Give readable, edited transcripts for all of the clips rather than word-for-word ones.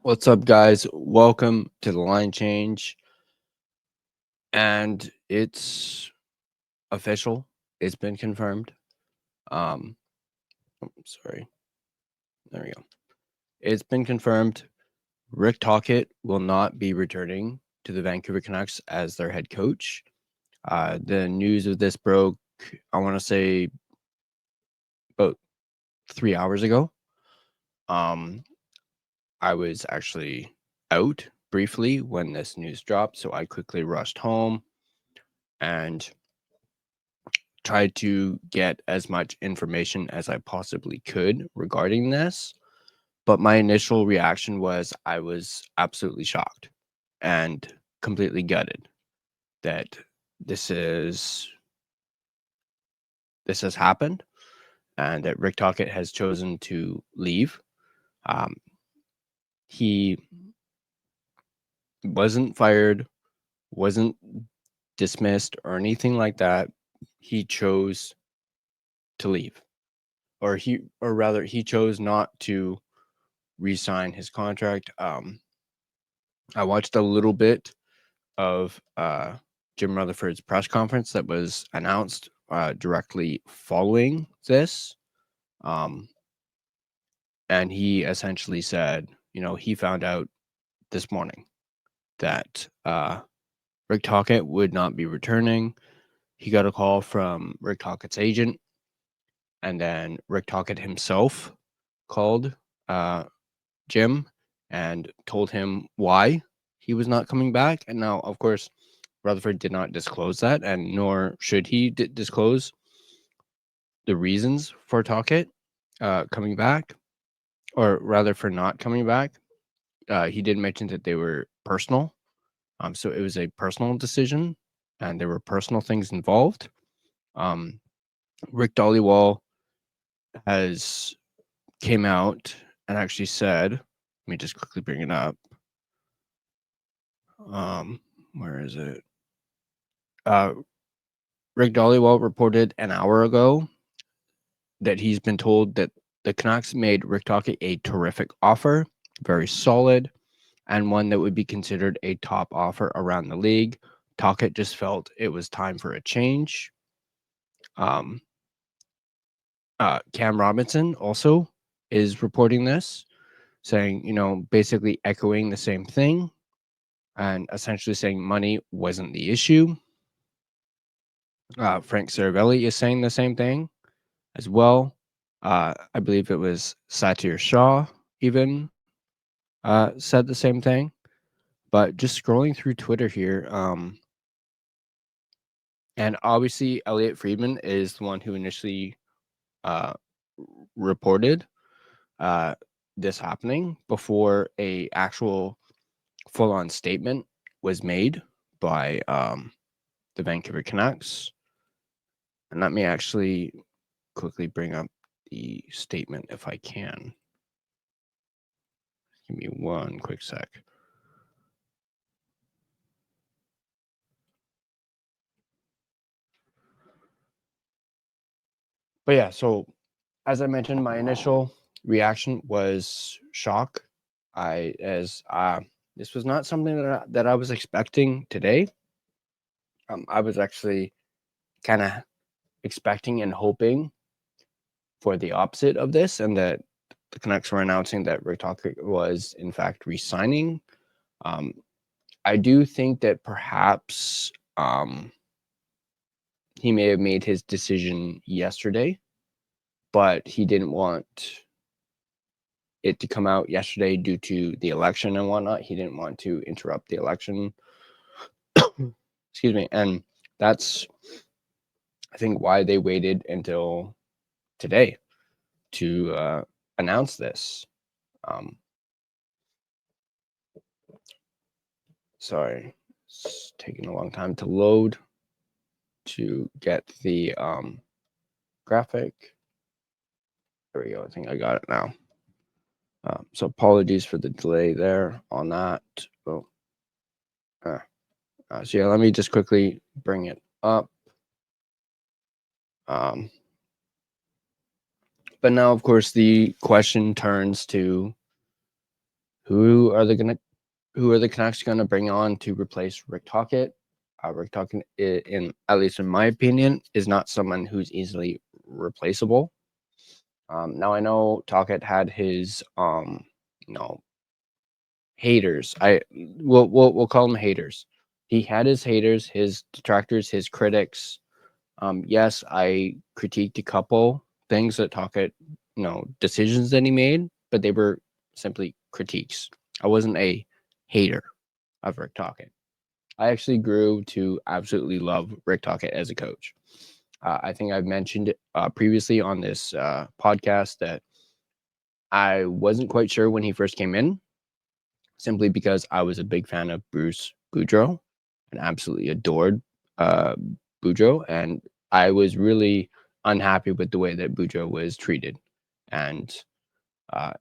What's up, guys? Welcome to the line change. And it's official. It's been confirmed. Sorry. There we go. It's been confirmed. Rick Tocchet will not be returning to the Vancouver Canucks as their head coach. The news of this broke, I want to say, about 3 hours ago. I was actually out briefly when this news dropped, so I quickly rushed home and tried to get as much information as I possibly could regarding this. But my initial reaction was I was absolutely shocked and completely gutted that this has happened and that Rick Tocchet has chosen to leave. He wasn't fired, wasn't dismissed or anything like that. He chose to leave. Or rather he chose not to re-sign his contract. I watched a little bit of Jim Rutherford's press conference that was announced directly following this. And he essentially said, he found out this morning that Rick Tocchet would not be returning. He got a call from Rick Tocchet's agent, and then Rick Tocchet himself called Jim and told him why he was not coming back. And now, of course, Rutherford did not disclose that, and nor should he disclose the reasons for Tocchet coming back, or rather for not coming back. He did mention that they were personal. So it was a personal decision, and there were personal things involved. Rick Dollywall has came out and actually said, let me just quickly bring it up. Where is it? Rick Dollywall reported an hour ago that he's been told that the Canucks made Rick Tocchet a terrific offer, very solid, and one that would be considered a top offer around the league. Tocchet just felt it was time for a change. Cam Robinson also is reporting this, saying, basically echoing the same thing and essentially saying money wasn't the issue. Frank Saravelli is saying the same thing as well. I believe it was Satir Shah even said the same thing. But just scrolling through Twitter here, and obviously Elliot Friedman is the one who initially reported this happening before a actual full-on statement was made by the Vancouver Canucks. And let me actually quickly bring up the statement if I can. Give me one quick sec. But yeah, so as I mentioned, my initial reaction was shock. This was not something that I was expecting today. I was actually kind of expecting and hoping for the opposite of this, and that the Canucks were announcing that Rick Tocchet was in fact re-signing. I do think that perhaps he may have made his decision yesterday, but he didn't want it to come out yesterday due to the election and whatnot. He didn't want to interrupt the election. Excuse me. And that's, I think, why they waited until today to announce this. Sorry, it's taking a long time to load to get the graphic. There we go. I think I got it now. So apologies for the delay there on that. Oh. So yeah, let me just quickly bring it up. But now, of course, the question turns to Who are the Canucks gonna bring on to replace Rick Tocchet? Rick Tocchet, at least in my opinion, is not someone who's easily replaceable. Now I know Tocchet had his haters. We'll call them haters. He had his haters, his detractors, his critics. Yes, I critiqued a couple things that Tocchet, decisions that he made, but they were simply critiques. I wasn't a hater of Rick Tocchet. I actually grew to absolutely love Rick Tocchet as a coach. I think I've mentioned previously on this podcast that I wasn't quite sure when he first came in, simply because I was a big fan of Bruce Boudreau and absolutely adored Boudreau, and I was really unhappy with the way that Boudreau was treated. And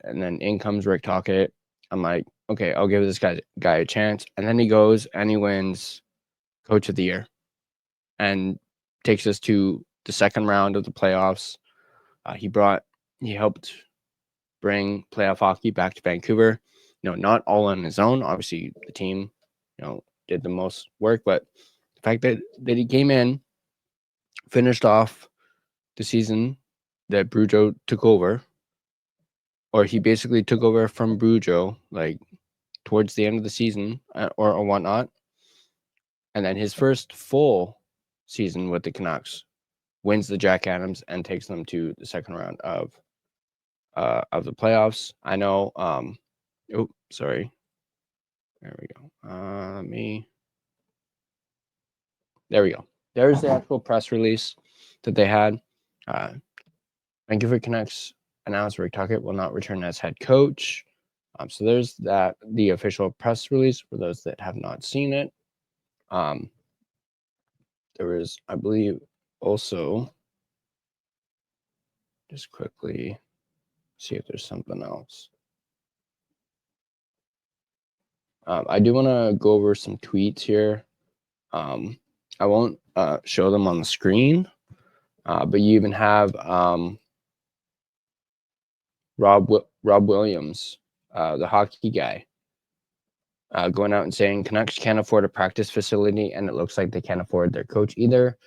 then in comes Rick Tocchet. I'm like, okay, I'll give this guy a chance. And then he goes and he wins Coach of the Year and takes us to the second round of the playoffs. He helped bring playoff hockey back to Vancouver. Not all on his own. Obviously, the team, did the most work, but the fact that he came in, finished off the season that Boudreau took over, or he basically took over from Boudreau, like towards the end of the season or whatnot, and then his first full season with the Canucks, wins the Jack Adams and takes them to the second round of the playoffs. I know. Oh, sorry. There we go. There we go. There's the actual press release that they had. Vancouver Canucks announced Rick Tocchet will not return as head coach. So there's the official press release for those that have not seen it. There was, I believe, also, just quickly see if there's something else. I do want to go over some tweets here. I won't show them on the screen, but you even have Rob Williams, the hockey guy, going out and saying Canucks can't afford a practice facility, and it looks like they can't afford their coach either.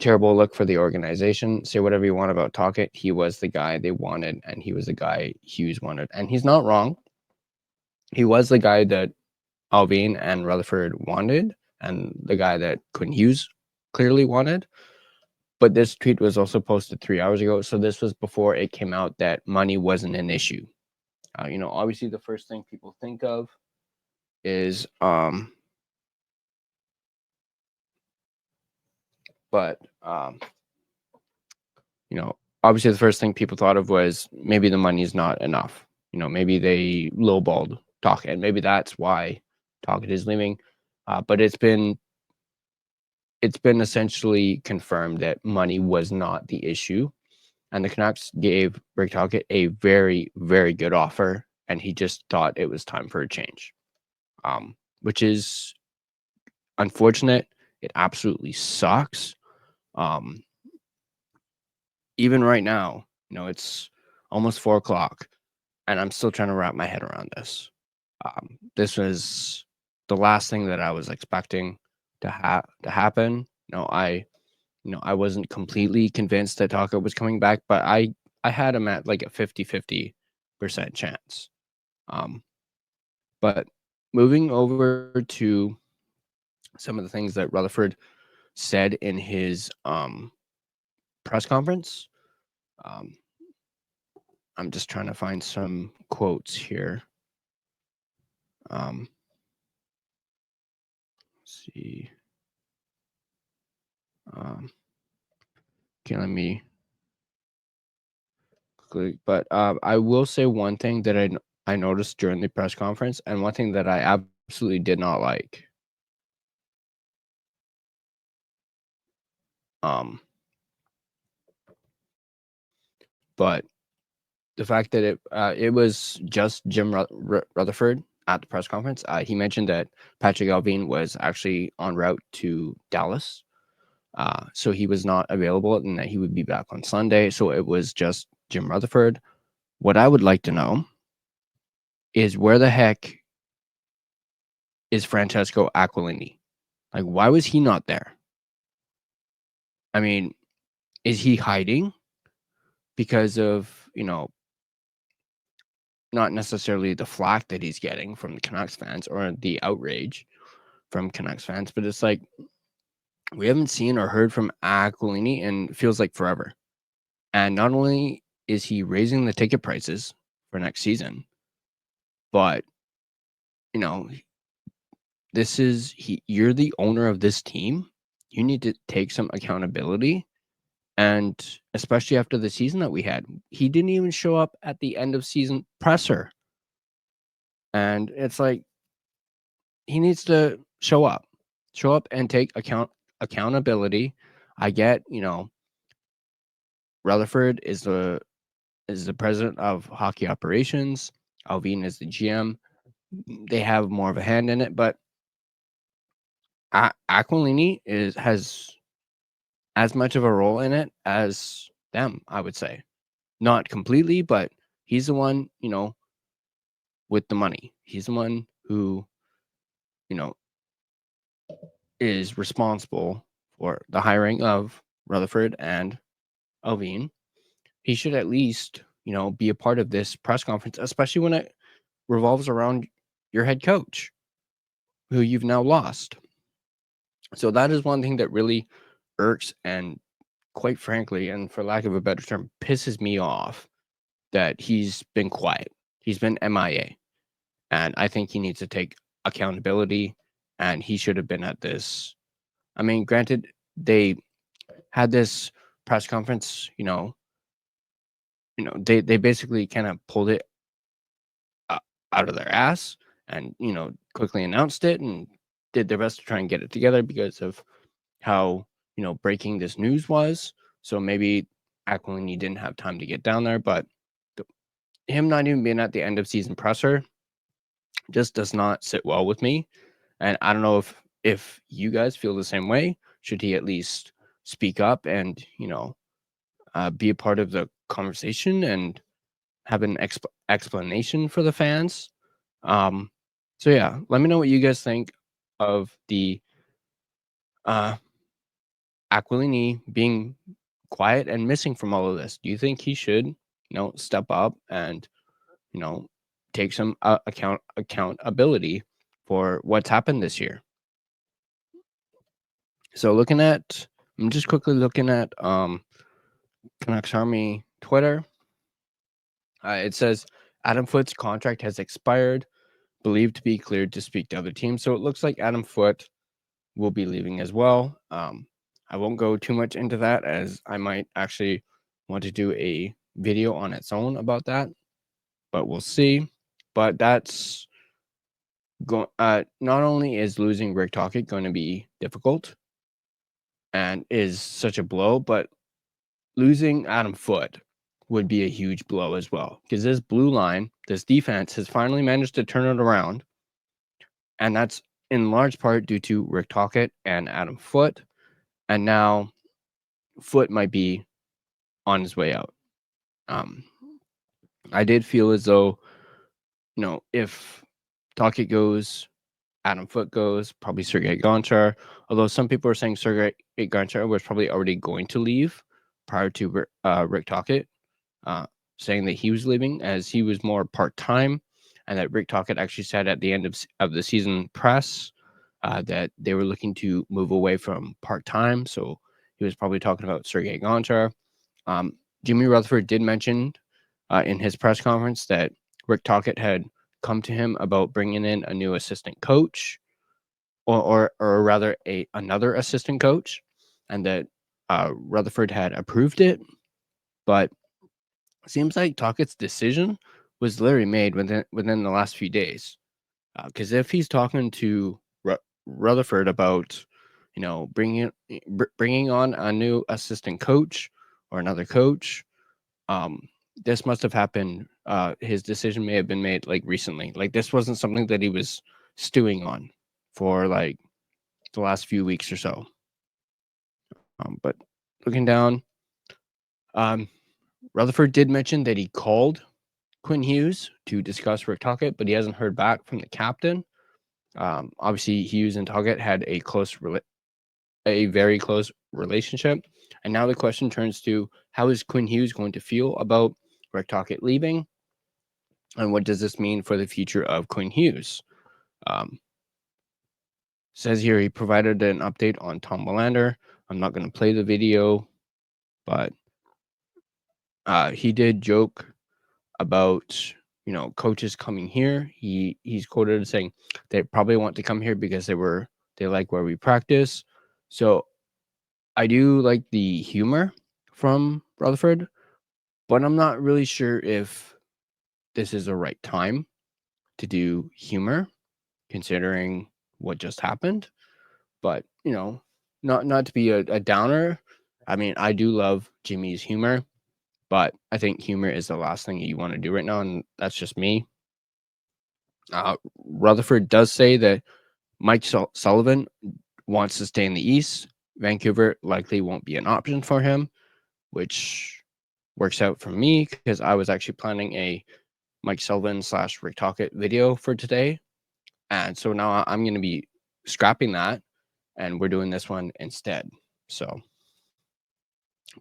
Terrible look for the organization. Say whatever you want about Tocchet. He was the guy they wanted, and he was the guy Hughes wanted. And he's not wrong. He was the guy that Alvin and Rutherford wanted, and the guy that Quinn Hughes clearly wanted. But this tweet was also posted 3 hours ago, so this was before it came out that money wasn't an issue. Obviously the first thing people think of is obviously the first thing people thought of was maybe the money's not enough. Maybe they lowballed Tocchet, and maybe that's why Tocchet is leaving. But it's been essentially confirmed that money was not the issue, and the Canucks gave Rick Tocchet a very, very good offer, and he just thought it was time for a change, which is unfortunate. It absolutely sucks. Even right now, it's almost 4:00, and I'm still trying to wrap my head around this. This was the last thing that I was expecting to happen. I wasn't completely convinced that Tocchet was coming back, but I had him at like a 50-50% chance. But moving over to some of the things that Rutherford said in his press conference. I'm just trying to find some quotes here. Let's see. Okay, let me quickly. But I will say one thing that I noticed during the press conference, and one thing that I absolutely did not like. But the fact that it was just Jim Rutherford at the press conference. He mentioned that Patrick Allvin was actually en route to Dallas. So he was not available, and that he would be back on Sunday. So it was just Jim Rutherford. What I would like to know is where the heck is Francesco Aquilini? Like, why was he not there? I mean, is he hiding because of, not necessarily the flack that he's getting from the Canucks fans or the outrage from Canucks fans, but it's like we haven't seen or heard from Aquilini in feels like forever. And not only is he raising the ticket prices for next season, but you know, you're the owner of this team. You need to take some accountability. And especially after the season that we had, he didn't even show up at the end of season presser. And it's like he needs to show up and take accountability. I get, Rutherford is the president of hockey operations. Alvin is the GM. They have more of a hand in it, but Aquilini has as much of a role in it as them, I would say. Not completely, but he's the one, with the money. He's the one who, is responsible for the hiring of Rutherford and Alvin. He should at least, be a part of this press conference, especially when it revolves around your head coach, who you've now lost. So that is one thing that really irks and, quite frankly, and for lack of a better term, pisses me off, that he's been quiet. He's been MIA. And I think he needs to take accountability, and he should have been at this. I mean, granted, they had this press conference, they basically kind of pulled it out of their ass and, quickly announced it and did their best to try and get it together because of how, breaking this news was. So maybe Aquilini didn't have time to get down there, but him not even being at the end of season presser just does not sit well with me. And I don't know if you guys feel the same way. Should he at least speak up and, be a part of the conversation and have an explanation for the fans? So yeah, let me know what you guys think of the Aquilini being quiet and missing from all of this. Do you think he should, step up and, take some accountability for what's happened this year? So I'm just quickly looking at Canucks Army Twitter. It says Adam Foote's contract has expired, believed to be cleared to speak to other teams. So it looks like Adam Foote will be leaving as well. I won't go too much into that, as I might actually want to do a video on its own about that, but we'll see. But that's not only is losing Rick Tocchet going to be difficult and is such a blow, but losing Adam Foote would be a huge blow as well, because this blue line, this defense, has finally managed to turn it around, and that's in large part due to Rick Tocchet and Adam Foote, and now Foote might be on his way out. I did feel as though, if Tocchet goes, Adam Foote goes, probably Sergei Gonchar, although some people are saying Sergei Gonchar was probably already going to leave prior to Rick Tocchet saying that he was leaving, as he was more part-time, and that Rick Tocchet actually said at the end of the season press that they were looking to move away from part-time, so he was probably talking about Sergei Gonchar. Jimmy Rutherford did mention in his press conference that Rick Tocchet had come to him about bringing in a new assistant coach, or rather another assistant coach, and that Rutherford had approved it, but seems like Tocchett's decision was literally made within the last few days. Because if he's talking to Rutherford about, bringing on a new assistant coach or another coach, this must have happened. His decision may have been made like recently. Like, this wasn't something that he was stewing on for like the last few weeks or so. But looking down, Rutherford did mention that he called Quinn Hughes to discuss Rick Tocchet, but he hasn't heard back from the captain. Obviously, Hughes and Tocchet had a very close relationship, and now the question turns to how is Quinn Hughes going to feel about Rick Tocchet leaving, and what does this mean for the future of Quinn Hughes? Says here he provided an update on Tom Willander. I'm not going to play the video, but he did joke about coaches coming here. He's quoted as saying they probably want to come here because they like where we practice. So I do like the humor from Rutherford, but I'm not really sure if this is the right time to do humor considering what just happened. But not to be a downer. I mean, I do love Jimmy's humor, but I think humor is the last thing you want to do right now, and that's just me. Rutherford does say that Mike Sullivan wants to stay in the East. Vancouver likely won't be an option for him, which works out for me because I was actually planning a Mike Sullivan / Rick Tocchet video for today. And so now I'm going to be scrapping that, and we're doing this one instead. So,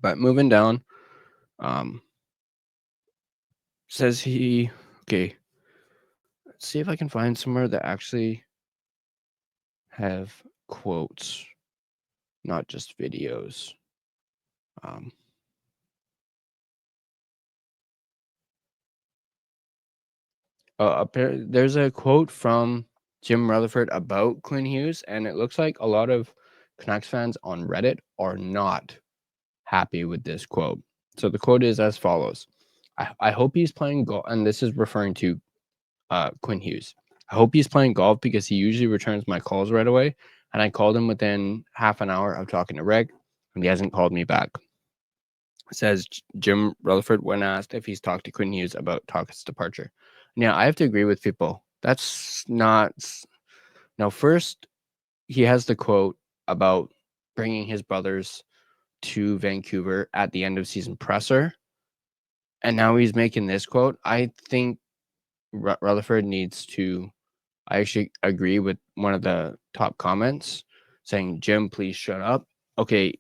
but moving down, says he, okay, let's see if I can find somewhere that actually have quotes, not just videos. There's a quote from Jim Rutherford about Quinn Hughes, and it looks like a lot of Canucks fans on Reddit are not happy with this quote. So the quote is as follows. I hope he's playing golf, and this is referring to Quinn Hughes. I hope he's playing golf because he usually returns my calls right away, and I called him within half an hour of talking to Rick, and he hasn't called me back. Says Jim Rutherford when asked if he's talked to Quinn Hughes about Tocchet's departure. Now, I have to agree with people. That's not... Now, first, he has the quote about bringing his brothers to Vancouver at the end of season presser, and now he's making this quote. I think Rutherford needs to... I actually agree with one of the top comments saying, Jim, please shut up. Okay,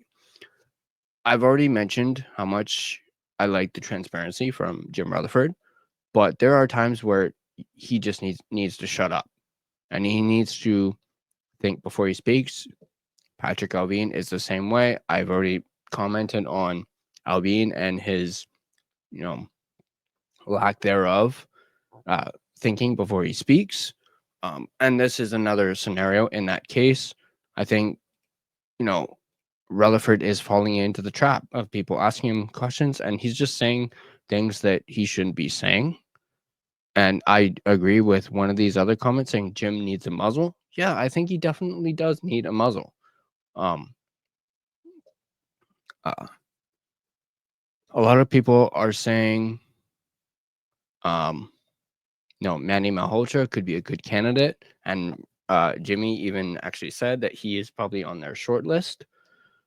I've already mentioned how much I like the transparency from Jim Rutherford, but there are times where he just needs to shut up, and he needs to think before he speaks. Patrick Allvin is the same way. I've already commented on Allvin and his, lack thereof, thinking before he speaks. And this is another scenario in that case. I think, Rutherford is falling into the trap of people asking him questions, and he's just saying things that he shouldn't be saying. And I agree with one of these other comments saying Jim needs a muzzle. Yeah, I think he definitely does need a muzzle. A lot of people are saying, Manny Malhotra could be a good candidate, and Jimmy even actually said that he is probably on their short list.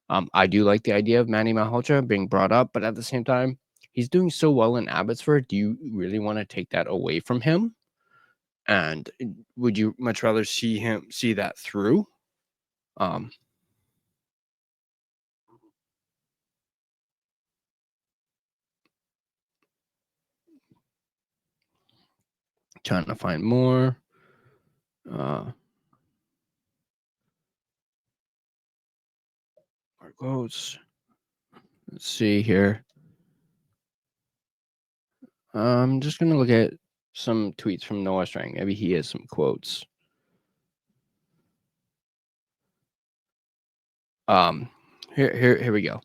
I do like the idea of Manny Malhotra being brought up, but at the same time, he's doing so well in Abbotsford. Do you really want to take that away from him? And would you much rather see that through? Trying to find more. More quotes. Let's see here. I'm just gonna look at some tweets from Noah Strang. Maybe he has some quotes. Here we go.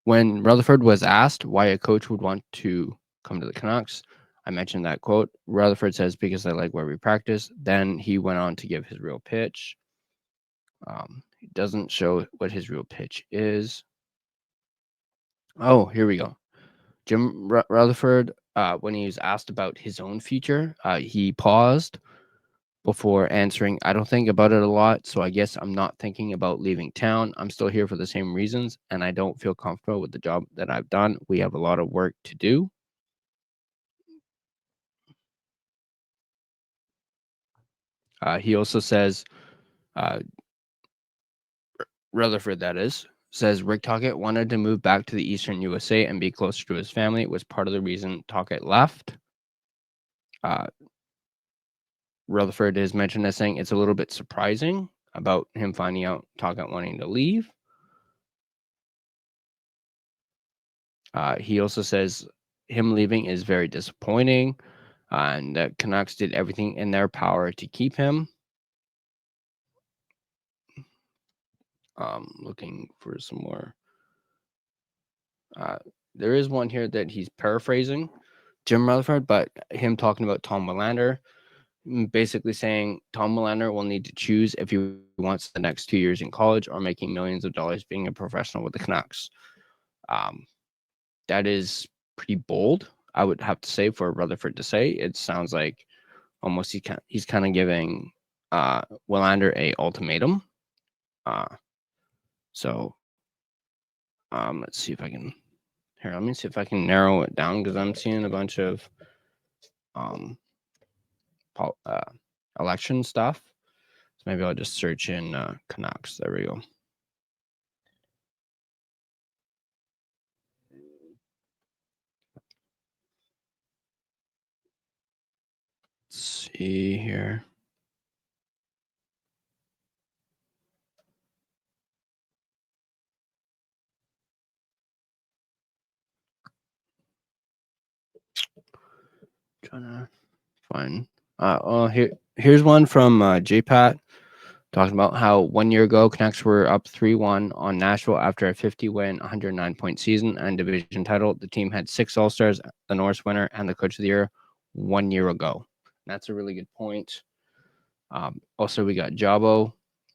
When Rutherford was asked why a coach would want to come to the Canucks, I mentioned that quote. Rutherford says, because I like where we practice. Then he went on to give his real pitch. He doesn't show what his real pitch is. Oh, here we go. Jim Rutherford, when he was asked about his own future, he paused before answering, I don't think about it a lot, so I guess I'm not thinking about leaving town. I'm still here for the same reasons, and I don't feel comfortable with the job that I've done. We have a lot of work to do. He also says, Rutherford, that is, says Rick Tocchet wanted to move back to the Eastern USA and be closer to his family. It was part of the reason Tocchet left. Rutherford is mentioned as saying it's a little bit surprising about him finding out Tocchet wanting to leave. He also says him leaving is very disappointing, and that Canucks did everything in their power to keep him. Looking for some more. There is one here that he's paraphrasing Jim Rutherford, but him talking about Tom Willander, basically saying Tom Willander will need to choose if he wants the next 2 years in college or making millions of dollars being a professional with the Canucks. That is pretty bold, I would have to say, for Rutherford to say. It sounds like almost he's kind of giving Willander a ultimatum. So let's see if I can let me see if I can narrow it down, because I'm seeing a bunch of election stuff. So maybe I'll just search in Canucks. There we go. Let's see here. Trying to find. Here's one from JPAT talking about how 1 year ago Canucks were up 3-1 on Nashville after a 50-win, 109-point season and division title. The team had 6 All-Stars, the Norris winner, and the Coach of the Year 1 year ago. That's a really good point. Also, we got Jabo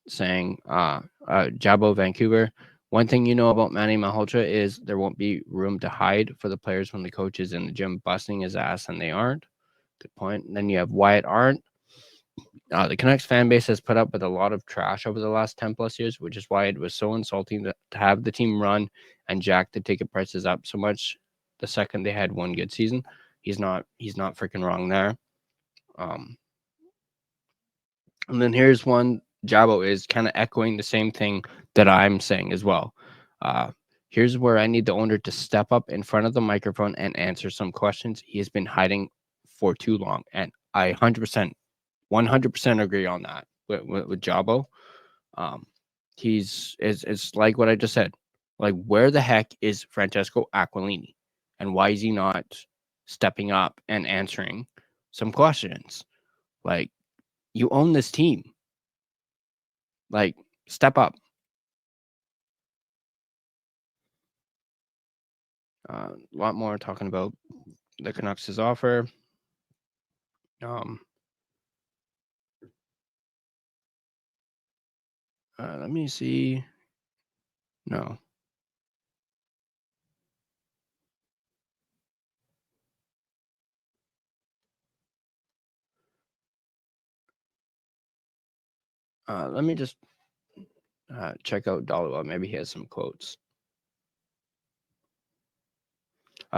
saying, Jabo Vancouver. One thing you know about Manny Malhotra is there won't be room to hide for the players when the coach is in the gym busting his ass, and they aren't. Good point. And then you have Wyatt Arndt. The Canucks fan base has put up with a lot of trash over the last 10 plus years, which is why it was so insulting to have the team run and jack the ticket prices up so much the second they had one good season. He's not freaking wrong there. And then here's one. Jabo is kind of echoing the same thing that I'm saying as well. Here's where I need the owner to step up in front of the microphone and answer some questions. He has been hiding for too long, and I 100% agree on that with Jabo. It's like what I just said. Like, where the heck is Francesco Aquilini, and why is he not stepping up and answering some questions? Like, you own this team. Like, step up. A lot more talking about the Canucks' offer. Let me see. No. Let me just check out Dollywell. Maybe he has some quotes.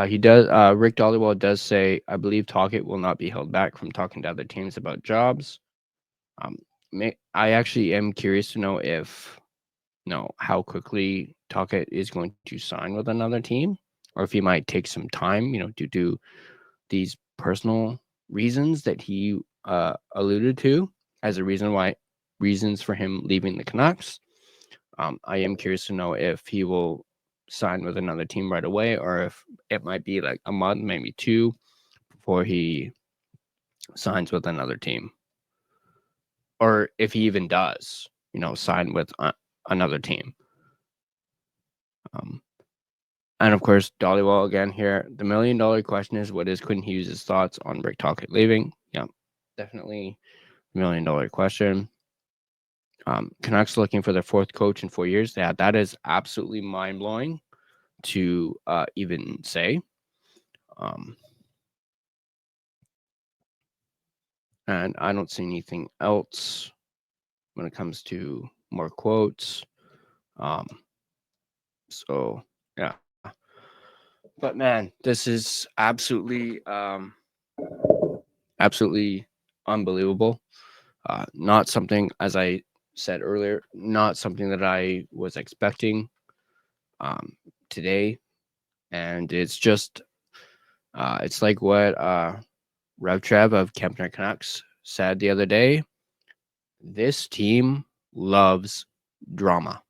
He does. Rick Dollywell does say, "I believe Tocchet will not be held back from talking to other teams about jobs." I actually am curious to know if, how quickly Tocchet is going to sign with another team, or if he might take some time, due to these personal reasons that he alluded to as a reasons for him leaving the Canucks. I am curious to know if he will sign with another team right away, or if it might be like a month, maybe 2, before he signs with another team, or if he even does, sign with another team. And of course, Dollywall again here. The $1 million question is, what is Quinn Hughes' thoughts on Rick Tocchet leaving? Yeah, definitely $1 million question. Canucks looking for their 4th coach in 4 years. Yeah, that is absolutely mind blowing to even say. And I don't see anything else when it comes to more quotes. So yeah, but man, this is absolutely unbelievable. Not something, as I said earlier, not something that I was expecting today. And it's just, it's like what Rev Trev of Kempner Canucks said the other day. This team loves drama.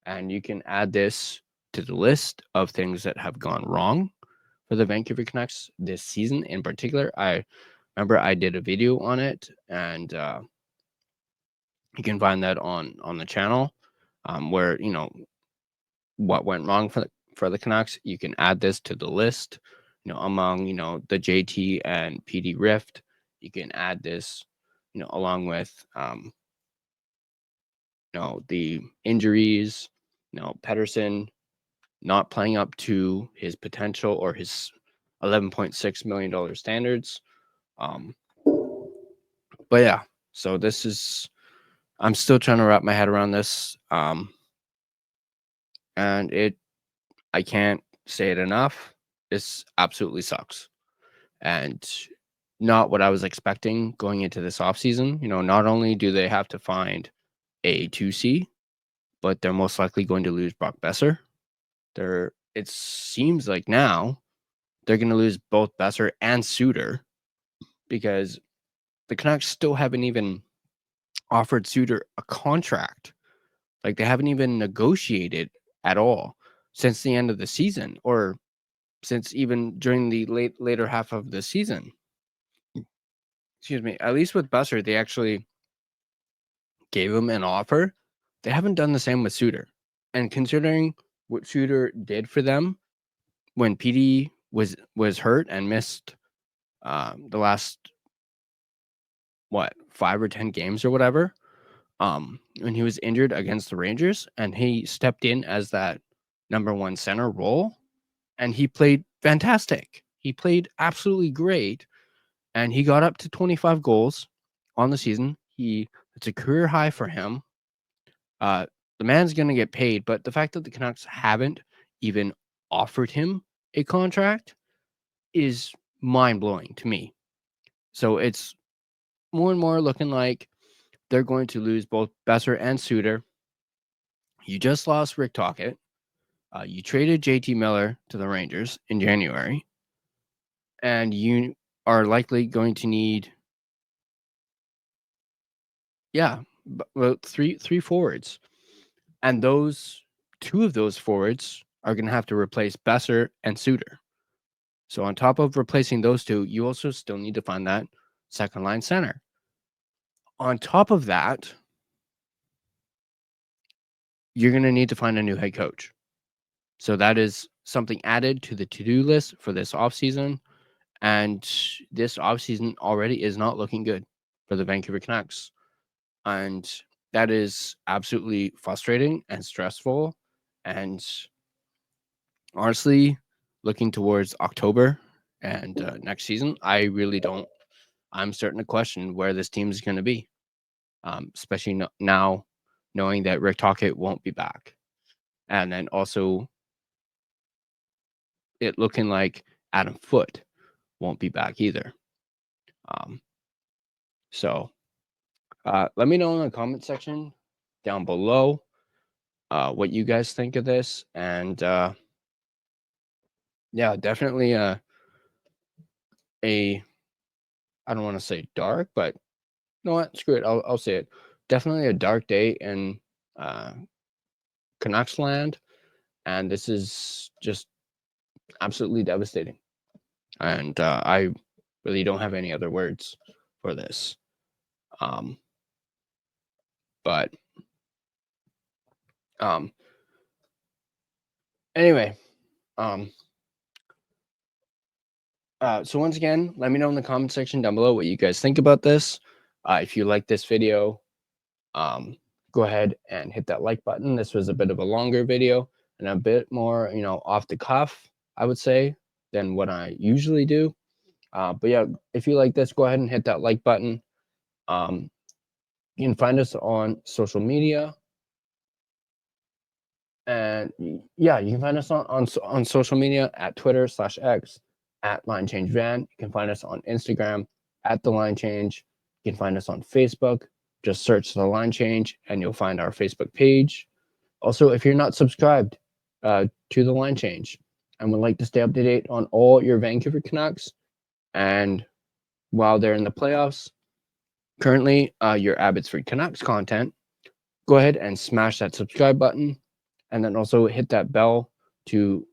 And you can add this to the list of things that have gone wrong for the Vancouver Canucks this season in particular. I remember I did a video on it, and you can find that on the channel, where what went wrong for the Canucks. You can add this to the list, among the JT and PD rift. You can add this, along with the injuries, Pettersson not playing up to his potential or his $11.6 million standards. But yeah, so I'm still trying to wrap my head around this. And I can't say it enough. This absolutely sucks. And not what I was expecting going into this offseason. Not only do they have to find a 2C, but they're most likely going to lose Brock Besser. It seems like now they're going to lose both Besser and Suter, because the Canucks still haven't even offered Suter a contract. Like, they haven't even negotiated at all since the end of the season, or since even during the later half of the season. Excuse me. At least with Besser, they actually gave him an offer. They haven't done the same with Suter. And considering what Suter did for them when PD was hurt and missed the last 5 or 10 games or whatever, when he was injured against the Rangers, and he stepped in as that number one center role, and he played fantastic. He played absolutely great, and he got up to 25 goals on the season. It's a career high for him. The man's going to get paid, but the fact that the Canucks haven't even offered him a contract is mind-blowing to me. So it's more and more looking like they're going to lose both Besser and Suter. You just lost Rick Tocchet. You traded JT Miller to the Rangers in January, and you are likely going to need, about three forwards, and two of those forwards are going to have to replace Besser and Suter. So on top of replacing those two, you also still need to find that second line center. On top of that, you're going to need to find a new head coach. So that is something added to the to-do list for this offseason. And this offseason already is not looking good for the Vancouver Canucks. And that is absolutely frustrating and stressful. And honestly, looking towards October and next season, I'm starting to question where this team is going to be, especially now knowing that Rick Tocchet won't be back. And then also it looking like Adam Foote won't be back either. So let me know in the comment section down below what you guys think of this. And definitely I don't want to say dark, but you know what? Screw it. I'll say it. Definitely a dark day in Canucks land. And this is just absolutely devastating. And I really don't have any other words for this. But anyway, so once again, let me know in the comment section down below what you guys think about this. If you like this video, go ahead and hit that like button. This was a bit of a longer video and a bit more, off the cuff, I would say, than what I usually do. But yeah, if you like this, go ahead and hit that like button. You can find us on social media. And yeah, you can find us on social media at Twitter/X @LineChangeVan. You can find us on Instagram @TheLineChange. You can find us on Facebook. Just search The Line Change and you'll find our Facebook page. Also, if you're not subscribed to The Line Change and would like to stay up to date on all your Vancouver Canucks and while they're in the playoffs, currently your Abbotsford Canucks content, go ahead and smash that subscribe button and then also hit that bell to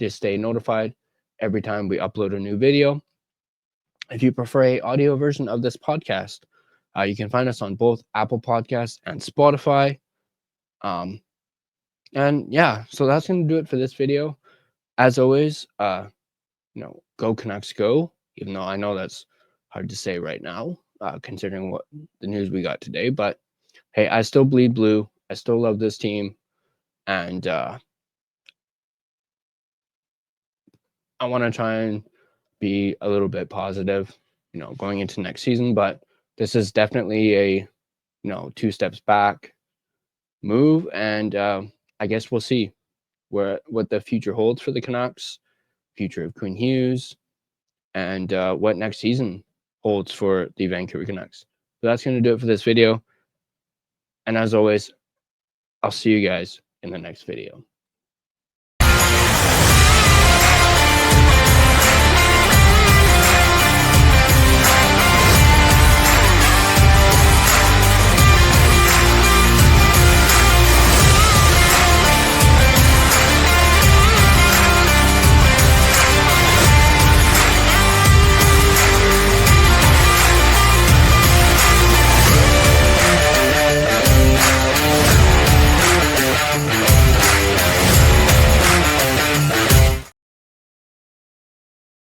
stay notified every time we upload a new video. If you prefer a audio version of this podcast, you can find us on both Apple Podcasts and Spotify. And yeah, so that's going to do it for this video. As always, go Canucks go, even though I know that's hard to say right now, considering what the news we got today. But hey, I still bleed blue. I still love this team. And I want to try and be a little bit positive, going into next season. But this is definitely a, 2 steps back move. And I guess we'll see what the future holds for the Canucks, future of Quinn Hughes, and what next season holds for the Vancouver Canucks. So that's going to do it for this video. And as always, I'll see you guys in the next video.